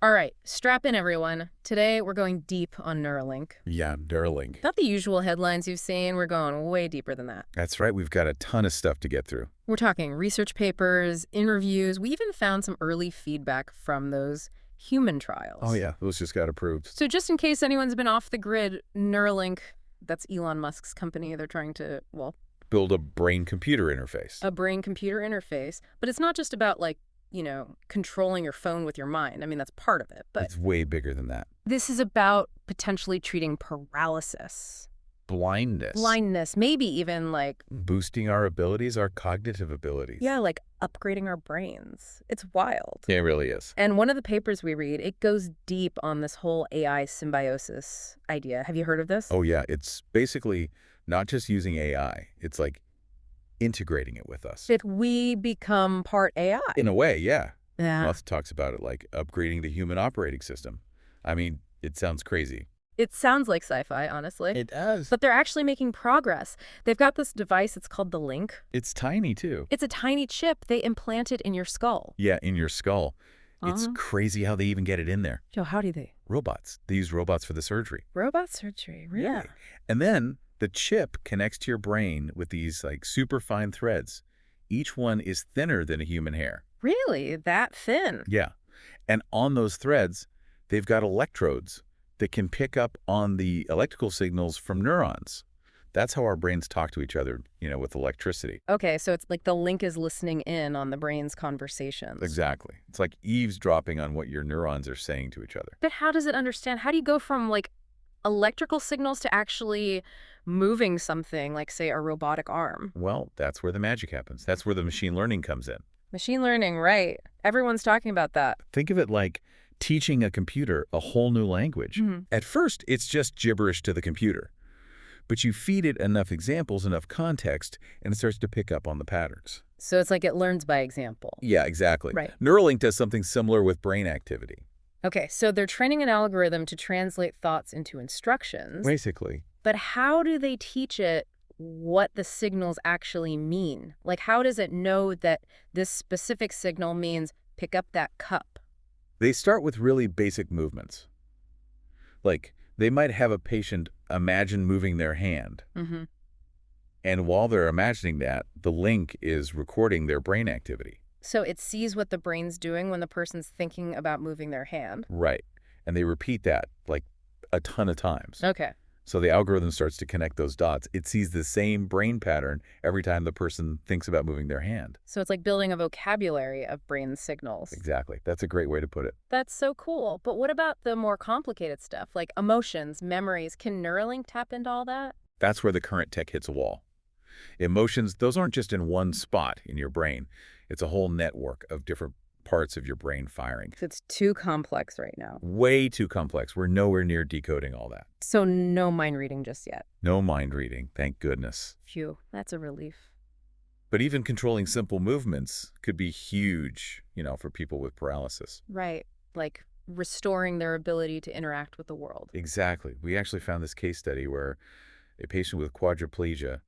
All right, strap in, everyone. Today, we're going deep on Neuralink. Yeah, Neuralink. Not the usual headlines you've seen. We're going way deeper than that. That's right. We've got a ton of stuff to get through. We're talking research papers, interviews. We even found some early feedback from those human trials. Oh, yeah. Those just got approved. So just in case anyone's been off the grid, Neuralink, that's Elon Musk's company. They're trying to, well, Build a brain-computer interface. a brain-computer interface. But it's not just about, like, controlling your phone with your mind. I mean, that's part of it. But It's way bigger than that. this is about potentially treating paralysis. Blindness. Maybe even like, Boosting our abilities, our cognitive abilities. yeah, like upgrading our brains. It's wild. Yeah, it really is. And one of the papers we read, it goes deep on this whole AI symbiosis idea. Have you heard of this? Oh, yeah. It's basically not just using AI. It's like integrating it with us. If we become part AI. In a way, yeah. Yeah. Musk talks about it like upgrading the human operating system. I mean, it sounds crazy. It sounds like sci-fi, honestly. It does. But they're actually making progress. They've got this device, it's called the Link. It's tiny, too. It's a tiny chip they implant it in your skull. Yeah, in your skull. It's Uh-huh. crazy how they even get it in there. Yo, how do they? Robots. They use robots for the surgery. Robot surgery, really? Yeah. And then the chip connects to your brain with these like super fine threads. Each one is thinner than a human hair. Really? That thin? Yeah. And on those threads, they've got electrodes that can pick up on the electrical signals from neurons. That's how our brains talk to each other, with electricity. Okay, so it's like the Link is listening in on the brain's conversations. Exactly. It's like eavesdropping on what your neurons are saying to each other. But how does it understand? How do you go from like electrical signals to actually moving something like, say, a robotic arm? Well, that's where the magic happens. That's where the machine learning comes in. Machine learning, right. Everyone's talking about that. Think of it like teaching a computer a whole new language. Mhm. At first, it's just gibberish to the computer. But you feed it enough examples, enough context, and it starts to pick up on the patterns. So it's like it learns by example. Yeah, exactly. Right. Neuralink does something similar with brain activity. Okay, so they're training an algorithm to translate thoughts into instructions. Basically. But how do they teach it what the signals actually mean? Like, how does it know that this specific signal means pick up that cup? They start with really basic movements. Like, they might have a patient imagine moving their hand. Mm-hmm. And while they're imagining that, the link is recording their brain activity. So it sees what the brain's doing when the person's thinking about moving their hand. Right. And they repeat that like a ton of times. Okay. So the algorithm starts to connect those dots. It sees the same brain pattern every time the person thinks about moving their hand. So it's like building a vocabulary of brain signals. Exactly. That's a great way to put it. That's so cool. But what about the more complicated stuff, like emotions, memories? Can Neuralink tap into all that? That's where the current tech hits a wall. Emotions, those aren't just in one spot in your brain. It's a whole network of different parts of your brain firing. It's too complex right now. Way too complex. We're nowhere near decoding all that. So no mind reading just yet. No mind reading, thank goodness. Phew, that's a relief. But even controlling simple movements could be huge, for people with paralysis. Right. Like restoring their ability to interact with the world. Exactly. We actually found this case study where a patient with quadriplegia,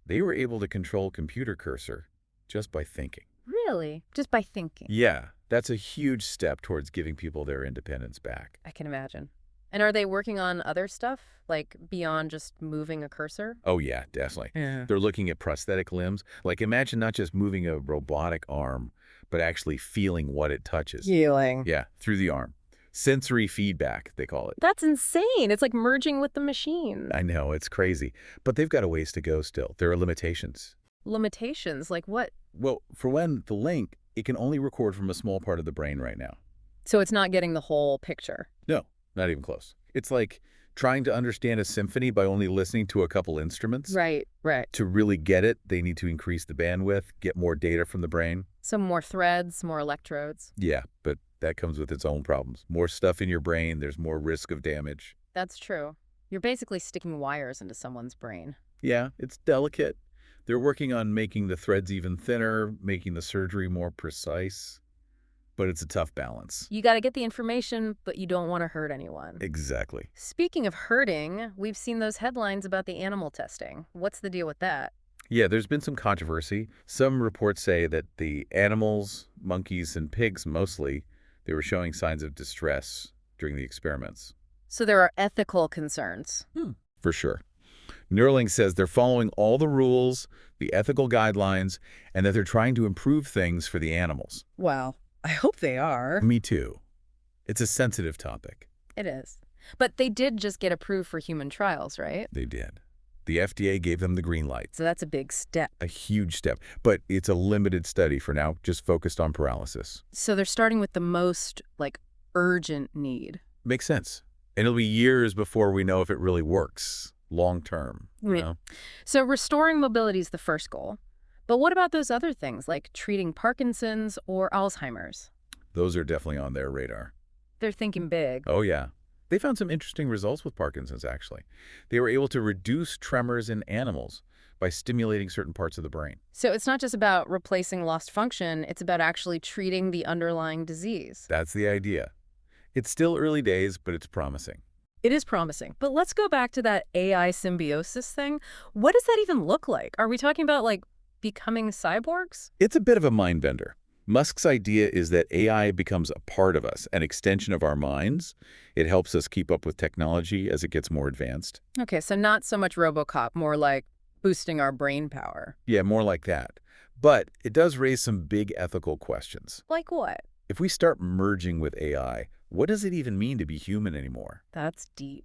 they were able to control computer cursor just by thinking. Really? Just by thinking? Yeah, that's a huge step towards giving people their independence back. I can imagine. And are they working on other stuff, like beyond just moving a cursor? Oh, yeah, definitely. Yeah. They're looking at prosthetic limbs. Like, imagine not just moving a robotic arm, but actually feeling what it touches. Healing. Yeah, through the arm. Sensory feedback, they call it. That's insane. It's like merging with the machine. I know, it's crazy. But they've got a ways to go still. There are limitations. Limitations? Like what? Well, for one, the link, it can only record from a small part of the brain right now. So it's not getting the whole picture. No, not even close. It's like trying to understand a symphony by only listening to a couple instruments. Right. To really get it, they need to increase the bandwidth, get more data from the brain. Some more threads, more electrodes. Yeah, but that comes with its own problems. More stuff in your brain, there's more risk of damage. That's true. You're basically sticking wires into someone's brain. Yeah, it's delicate. They're working on making the threads even thinner, making the surgery more precise. But it's a tough balance. You got to get the information, but you don't want to hurt anyone. Exactly. Speaking of hurting, we've seen those headlines about the animal testing. What's the deal with that? Yeah, there's been some controversy. Some reports say that the animals, monkeys and pigs mostly, They were showing signs of distress during the experiments. So there are ethical concerns. For sure. Neuralink says they're following all the rules, the ethical guidelines, and that they're trying to improve things for the animals. Well, I hope they are. Me too. It's a sensitive topic. It is. But they did just get approved for human trials, right? They did. The FDA gave them the green light. So that's a big step. A huge step. But it's a limited study for now, just focused on paralysis. So they're starting with the most, urgent need. Makes sense. And it'll be years before we know if it really works long term. You know? So restoring mobility is the first goal. But what about those other things, like treating Parkinson's or Alzheimer's? Those are definitely on their radar. They're thinking big. Oh, yeah. They found some interesting results with Parkinson's, actually. They were able to reduce tremors in animals by stimulating certain parts of the brain. So it's not just about replacing lost function, it's about actually treating the underlying disease. That's the idea. It's still early days, but it's promising. It is promising. But let's go back to that AI symbiosis thing. What does that even look like? Are we talking about, becoming cyborgs? It's a bit of a mind bender. Musk's idea is that AI becomes a part of us, an extension of our minds. It helps us keep up with technology as it gets more advanced. Okay, so not so much RoboCop, more like boosting our brain power. Yeah, more like that. But it does raise some big ethical questions. Like what? If we start merging with AI, what does it even mean to be human anymore? That's deep.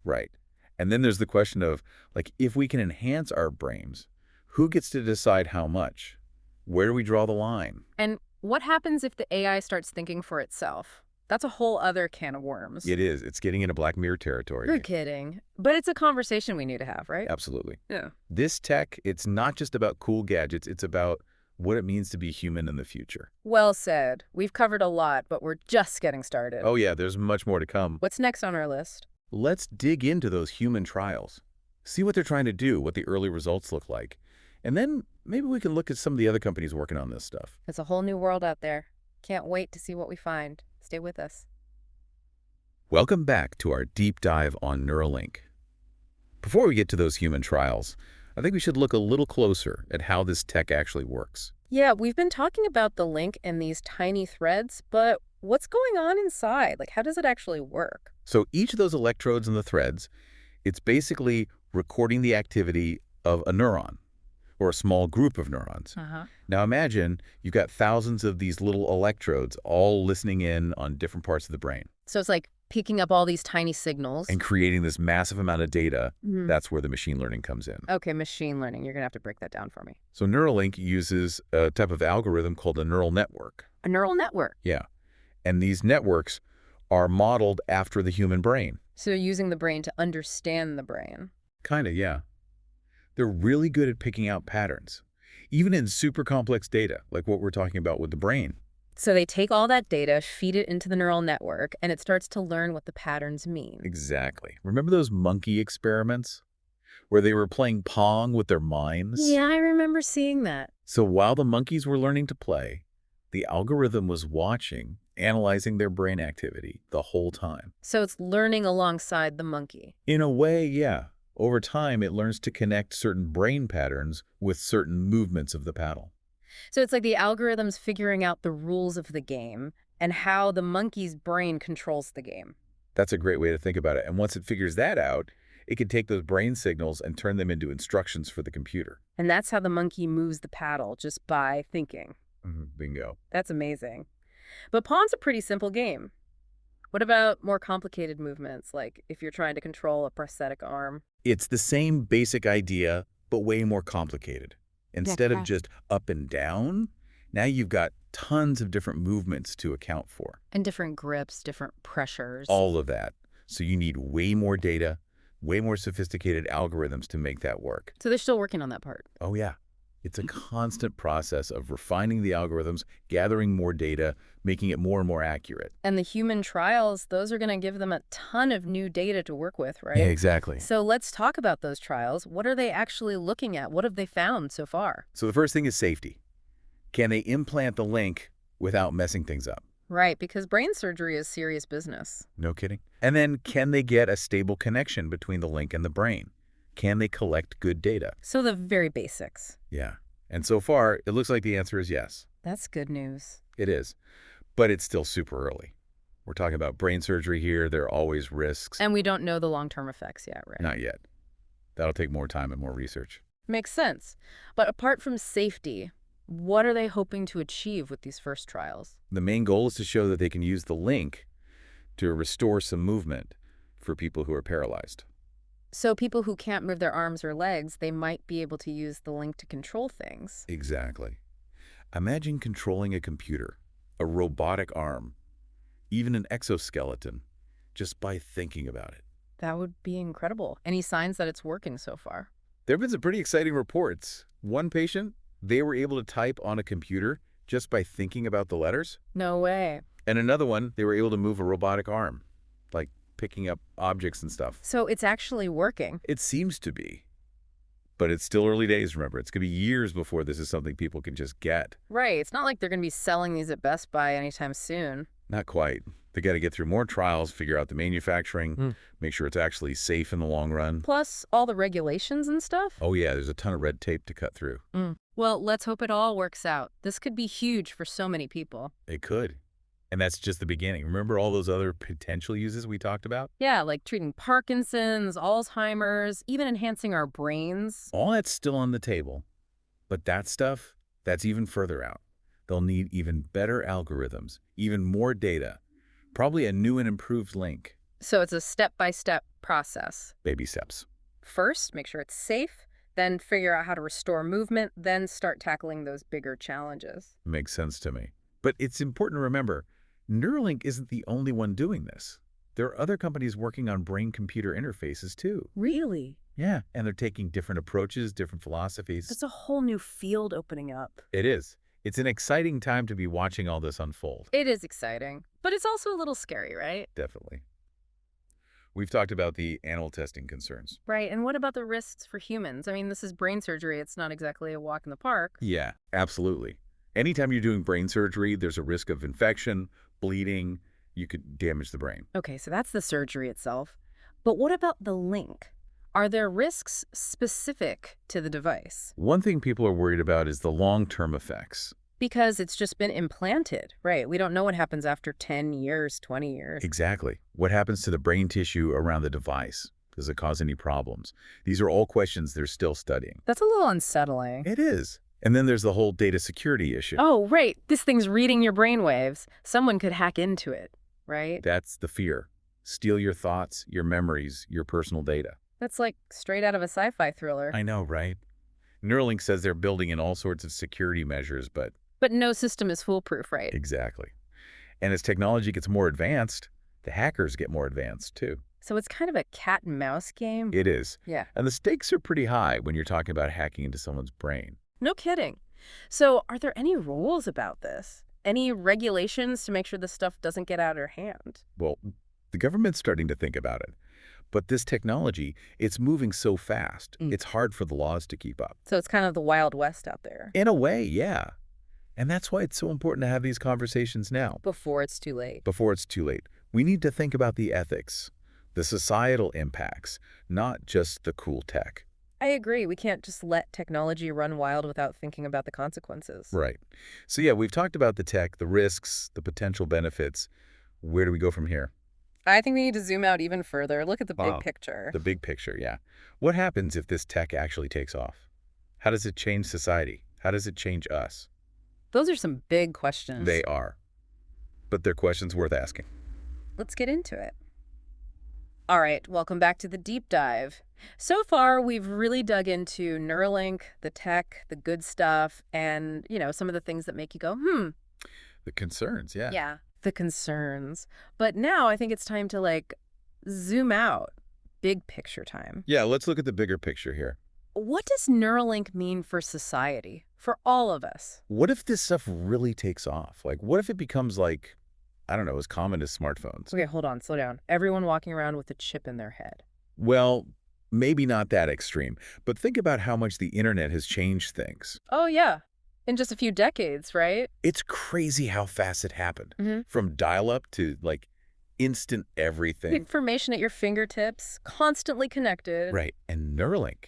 Right. And then there's the question of, if we can enhance our brains, who gets to decide how much? Where do we draw the line? And what happens if the AI starts thinking for itself? That's a whole other can of worms. It is. It's getting into Black Mirror territory. You're kidding. But it's a conversation we need to have, right? Absolutely. Yeah. This tech, it's not just about cool gadgets. It's about what it means to be human in the future. Well said. We've covered a lot, but we're just getting started. Oh, yeah, there's much more to come. What's next on our list? Let's dig into those human trials. See what they're trying to do, what the early results look like. And then maybe we can look at some of the other companies working on this stuff. It's a whole new world out there. Can't wait to see what we find. Stay with us. Welcome back to our deep dive on Neuralink. Before we get to those human trials, I think we should look a little closer at how this tech actually works. Yeah, we've been talking about the link and these tiny threads, but what's going on inside? How does it actually work? So each of those electrodes and the threads, it's basically recording the activity of a neuron, or a small group of neurons. Now imagine you've got thousands of these little electrodes all listening in on different parts of the brain. So it's like picking up all these tiny signals. And creating this massive amount of data. That's where the machine learning comes in. Okay, machine learning. You're going to have to break that down for me. So Neuralink uses a type of algorithm called a neural network. A neural network? Yeah. And these networks are modeled after the human brain. So you're using the brain to understand the brain. Kind of, yeah. They're really good at picking out patterns, even in super complex data, like what we're talking about with the brain. So they take all that data, feed it into the neural network, and it starts to learn what the patterns mean. Exactly. Remember those monkey experiments where they were playing Pong with their minds? Yeah, I remember seeing that. So while the monkeys were learning to play, the algorithm was watching, analyzing their brain activity the whole time. So it's learning alongside the monkey. In a way, yeah. Over time, it learns to connect certain brain patterns with certain movements of the paddle. So it's like the algorithm's figuring out the rules of the game and how the monkey's brain controls the game. That's a great way to think about it. And once it figures that out, it can take those brain signals and turn them into instructions for the computer. And that's how the monkey moves the paddle, just by thinking. Bingo. That's amazing. But Pong's a pretty simple game. What about more complicated movements, like if you're trying to control a prosthetic arm? It's the same basic idea, but way more complicated. Instead of just up and down, now you've got tons of different movements to account for. And different grips, different pressures. All of that. So you need way more data, way more sophisticated algorithms to make that work. So they're still working on that part. Oh, yeah. It's a constant process of refining the algorithms, gathering more data, making it more and more accurate. And the human trials, those are going to give them a ton of new data to work with, right? Yeah, exactly. So let's talk about those trials. What are they actually looking at? What have they found so far? So the first thing is safety. Can they implant the link without messing things up? Right, because brain surgery is serious business. No kidding. And then can they get a stable connection between the link and the brain? Can they collect good data? So the very basics. Yeah. And so far, it looks like the answer is yes. That's good news. It is. But it's still super early. We're talking about brain surgery here. There are always risks. And we don't know the long-term effects yet, right? Not yet. That'll take more time and more research. Makes sense. But apart from safety, what are they hoping to achieve with these first trials? The main goal is to show that they can use the link to restore some movement for people who are paralyzed. So people who can't move their arms or legs, they might be able to use the link to control things. Exactly. Imagine controlling a computer, a robotic arm, even an exoskeleton, just by thinking about it. That would be incredible. Any signs that it's working so far? There have been some pretty exciting reports. One patient, they were able to type on a computer just by thinking about the letters. No way. And another one, they were able to move a robotic arm, like picking up objects and stuff. So it's actually working. It seems to be. But it's still early days, remember. It's going to be years before this is something people can just get. Right. It's not like they're going to be selling these at Best Buy anytime soon. Not quite. They got to get through more trials, figure out the manufacturing, make sure it's actually safe in the long run. Plus all the regulations and stuff? Oh yeah, there's a ton of red tape to cut through. Well, let's hope it all works out. This could be huge for so many people. It could. And that's just the beginning. Remember all those other potential uses we talked about? Yeah, like treating Parkinson's, Alzheimer's, even enhancing our brains. All that's still on the table. But that stuff, that's even further out. They'll need even better algorithms, even more data, probably a new and improved link. So it's a step-by-step process. Baby steps. First, make sure it's safe, then figure out how to restore movement, then start tackling those bigger challenges. Makes sense to me. But it's important to remember, Neuralink isn't the only one doing this. There are other companies working on brain-computer interfaces too. Really? Yeah, and they're taking different approaches, different philosophies. That's a whole new field opening up. It is. It's an exciting time to be watching all this unfold. It is exciting, but it's also a little scary, right? Definitely. We've talked about the animal testing concerns. Right, and what about the risks for humans? I mean, this is brain surgery. It's not exactly a walk in the park. Yeah, absolutely. Anytime you're doing brain surgery, there's a risk of infection, bleeding. You could damage the brain. Okay, so that's the surgery itself. But what about the link? Are there risks specific to the device? One thing people are worried about is the long-term effects. Because it's just been implanted, right? We don't know what happens after 10 years, 20 years. Exactly. What happens to the brain tissue around the device? Does it cause any problems? These are all questions they're still studying. That's a little unsettling. It is. And then there's the whole data security issue. Oh, right. This thing's reading your brainwaves. Someone could hack into it, right? That's the fear. Steal your thoughts, your memories, your personal data. That's like straight out of a sci-fi thriller. I know, right? Neuralink says they're building in all sorts of security measures, but... But no system is foolproof, right? Exactly. And as technology gets more advanced, the hackers get more advanced, too. So it's kind of a cat and mouse game? It is. Yeah. And the stakes are pretty high when you're talking about hacking into someone's brain. No kidding. So are there any rules about this? Any regulations to make sure this stuff doesn't get out of hand? Well, the government's starting to think about it. But this technology, it's moving so fast, it's hard for the laws to keep up. So it's kind of the Wild West out there. In a way, yeah. And that's why it's so important to have these conversations now. Before it's too late. Before it's too late. We need to think about the ethics, the societal impacts, not just the cool tech. I agree. We can't just let technology run wild without thinking about the consequences. Right. So yeah, we've talked about the tech, the risks, the potential benefits. Where do we go from here? I think we need to zoom out even further. Look at the big Wow. picture. The big picture, yeah. What happens if this tech actually takes off? How does it change society? How does it change us? Those are some big questions. They are. But they're questions worth asking. Let's get into it. All right, welcome back to the deep dive. So far, we've really dug into Neuralink, the tech, the good stuff, and, some of the things that make you go, The concerns, yeah. Yeah, the concerns. But now I think it's time to, zoom out. Big picture time. Yeah, let's look at the bigger picture here. What does Neuralink mean for society, for all of us? What if this stuff really takes off? What if it becomes I don't know, as common as smartphones? Okay, hold on, slow down. Everyone walking around with a chip in their head. Well, maybe not that extreme, but think about how much the internet has changed things. Oh, yeah. In just a few decades, right? It's crazy how fast it happened. Mm-hmm. From dial-up to, instant everything. Information at your fingertips, constantly connected. Right, and Neuralink.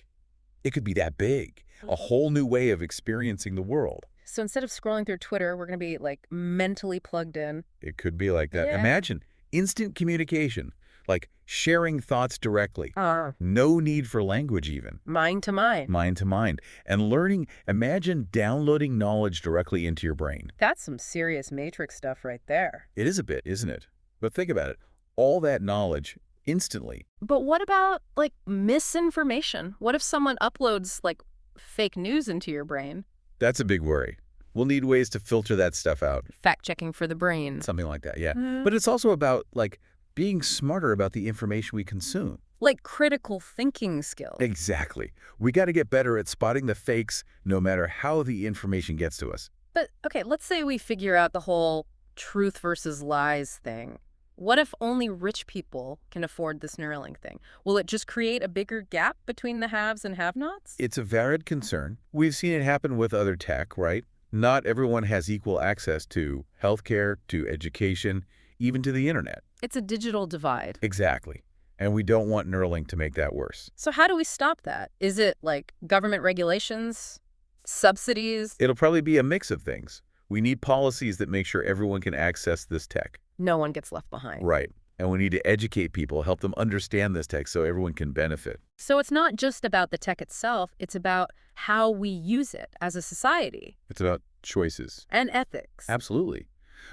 It could be that big. A whole new way of experiencing the world. So instead of scrolling through Twitter, we're going to be like mentally plugged in. It could be like that. Yeah. Imagine instant communication, like sharing thoughts directly. Uh, No need for language even. Mind to mind. Mind to mind. And learning, imagine downloading knowledge directly into your brain. That's some serious Matrix stuff right there. It is a bit, isn't it? But think about it. All that knowledge instantly. But what about, like, misinformation? What if someone uploads, like, fake news into your brain? That's a big worry. We'll need ways to filter that stuff out. Fact-checking for the brain. Something like that, yeah. But it's also about, like, being smarter about the information we consume. Like critical thinking skills. Exactly. We got to get better at spotting the fakes no matter how the information gets to us. But, okay, let's say we figure out the whole truth versus lies thing. What if only rich people can afford this Neuralink thing? Will it just create a bigger gap between the haves and have-nots? It's a valid concern. We've seen it happen with other tech, right? Not everyone has equal access to healthcare, to education, even to the internet. It's a digital divide. Exactly. And we don't want Neuralink to make that worse. So how do we stop that? Is it like government regulations, subsidies? It'll probably be a mix of things. We need policies that make sure everyone can access this tech. No one gets left behind. Right. And we need to educate people, help them understand this tech so everyone can benefit. So it's not just about the tech itself, it's about how we use it as a society. It's about choices. And ethics. Absolutely.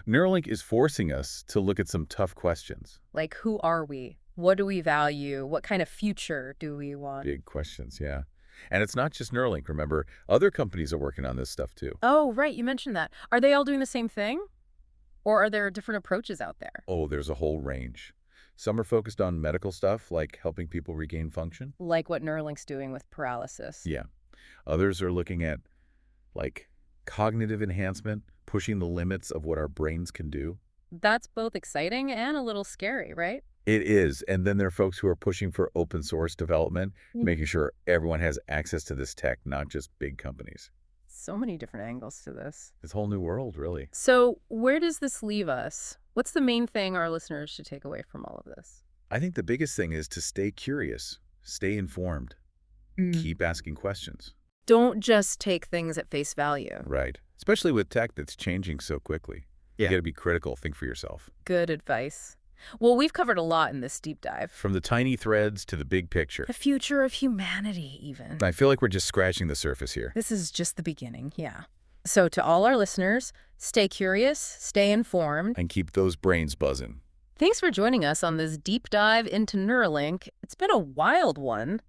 Neuralink is forcing us to look at some tough questions. Like, who are we? What do we value? What kind of future do we want? Big questions, yeah. And it's not just Neuralink, remember. Other companies are working on this stuff too. Oh, right, you mentioned that. Are they all doing the same thing? Or are there different approaches out there? Oh, there's a whole range. Some are focused on medical stuff, like helping people regain function. Like what Neuralink's doing with paralysis. Yeah. Others are looking at, like, cognitive enhancement, pushing the limits of what our brains can do. That's both exciting and a little scary, right? It is. And then there are folks who are pushing for open source development, making sure everyone has access to this tech, not just big companies. So many different angles to this. It's a whole new world, really. So where does this leave us? What's the main thing our listeners should take away from all of this? I think the biggest thing is to stay curious, stay informed, keep asking questions. Don't just take things at face value. Right. Especially with tech that's changing so quickly. You got to be critical, think for yourself. Good advice. Well, we've covered a lot in this deep dive. From the tiny threads to the big picture. The future of humanity, even. I feel like we're just scratching the surface here. This is just the beginning, yeah. So to all our listeners, stay curious, stay informed. And keep those brains buzzing. Thanks for joining us on this deep dive into Neuralink. It's been a wild one.